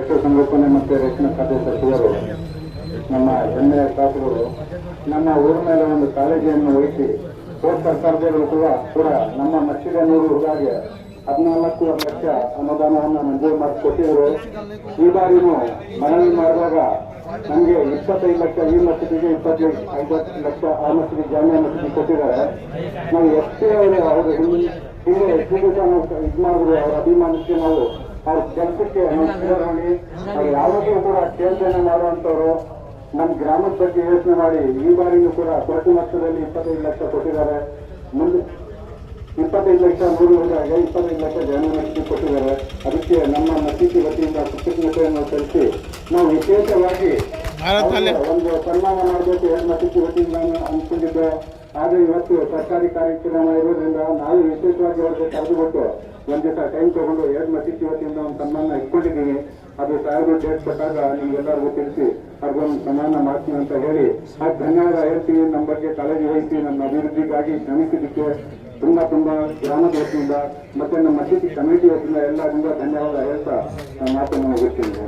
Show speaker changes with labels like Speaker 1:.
Speaker 1: ಪಶುಸಂಗೋಪನೆ ಮತ್ತು ರೇಷ್ಮೆ ಖಾತೆ ಸಚಿವರು ನಮ್ಮ ಹೆಮ್ಮೆಯ ಶಾಸಕರು ನಮ್ಮ ಊರ ಮೇಲೆ ಒಂದು ಕಾಳಜಿಯನ್ನು ವಹಿಸಿ ಹೋದ ಸರ್ಕಾರದಲ್ಲೂ ಕೂಡ ನಮ್ಮ ಮಚ್ಚಿಗನೂರು ಹುಡುಗಾಗೆ 14 ಲಕ್ಷ ಅನುದಾನವನ್ನು ಮಂಜೂರು ಮಾಡಿಕೊಟ್ಟಿದ್ರು. ಈ ಬಾರಿನೂ ಮನವಿ ಮಾಡಿದಾಗ ನಮಗೆ 25 ಲಕ್ಷ ಈ ಮಸೀದಿಗೆ 25 ಲಕ್ಷ ಆ ಮಸೀದಿ ಜಾಮಿಯಾ ಮಸೀದಿ ಕೊಟ್ಟಿದ್ದಾರೆ. ನಾವು ಎಷ್ಟೇ ಅವರು ಹಿಂದೆ ಎಷ್ಟು ದಿವಸ ನಾವು ಇದು ಮಾಡಿದ್ರು ಅವರ ಅಭಿಮಾನಕ್ಕೆ ನಾವು ಅವ್ರ ಕೆಲಸಕ್ಕೆ ಮಾಡಿ ನಾವು ಯಾವಾಗಲೂ ಕೂಡ ಕೇಂದ್ರನೆ ಮಾಡುವಂಥವ್ರು ನಮ್ಮ ಗ್ರಾಮದ ಬಗ್ಗೆ ಯೋಚನೆ ಮಾಡಿ ಈ ಬಾರಿನೂ ಕೂಡ ಪ್ರತಿ ವರ್ಷದಲ್ಲಿ 25 ಲಕ್ಷ ಕೊಟ್ಟಿದ್ದಾರೆ. ಮುಂದೆ 25 ಲಕ್ಷ 100 ಹುಡುಗಾಗೆ 25 ಲಕ್ಷ ಜಾಮೀನು ಮಸೀದಿ ಕೊಟ್ಟಿದ್ದಾರೆ. ಅದಕ್ಕೆ ನಮ್ಮ ಮಸೀದಿ ವತಿಯಿಂದ ಕೃತಜ್ಞತೆಯನ್ನು ಸಲ್ಲಿಸಿ ನಾವು ವಿಶೇಷವಾಗಿ ಒಂದು ಸನ್ಮಾನ ಮಾಡಬೇಕು ಎರಡು ಮಸೀದಿ ವತಿಯಿಂದ ಅನ್ಕೊಂಡಿದ್ದೆ. ಆದರೆ ಇವತ್ತು ಸರ್ಕಾರಿ ಕಾರ್ಯಕ್ರಮ ಇರೋದ್ರಿಂದ ನಾವು ವಿಶೇಷವಾಗಿ ಅವರಿಗೆ ಕರೆದುಬಿಟ್ಟು ಒಂದು ದಿವಸ ಟೈಮ್ ತಗೊಂಡು ಎರಡು ಮಸೀದಿ ವತಿಯಿಂದ ಒಂದು ಸನ್ಮಾನ ಇಟ್ಕೊಂಡಿದ್ದೀವಿ. ಅದು ಸಾಹೇಬರು ಡೇಟ್ ಕೊಟ್ಟಾಗ ನಿಮ್ಗೆಲ್ಲರಿಗೂ ತಿಳಿಸಿ ಅವ್ರಿಗೊಂದು ಸನ್ಮಾನ ಮಾಡ್ತೀನಿ ಅಂತ ಹೇಳಿ ಅದು ಧನ್ಯವಾದ ಹೇಳ್ತೀವಿ. ನಮ್ಮ ಬಗ್ಗೆ ಕಾಳಜಿ ವಹಿಸಿ ನಮ್ಮ ಅಭಿವೃದ್ಧಿಗಾಗಿ ಶ್ರಮಿಸಿದ್ದಕ್ಕೆ ತುಂಬಾ ಗ್ರಾಮದ ವತಿಯಿಂದ ಮತ್ತೆ ನಮ್ಮ ಮಸೀದಿ ಕಮಿಟಿ ವತಿಯಿಂದ ಎಲ್ಲರಿಂದ ಧನ್ಯವಾದ ಹೇಳ್ತಾ ನಾನು ಮಾತನ್ನು ಮುಗಿಸ್ತೀನಿ.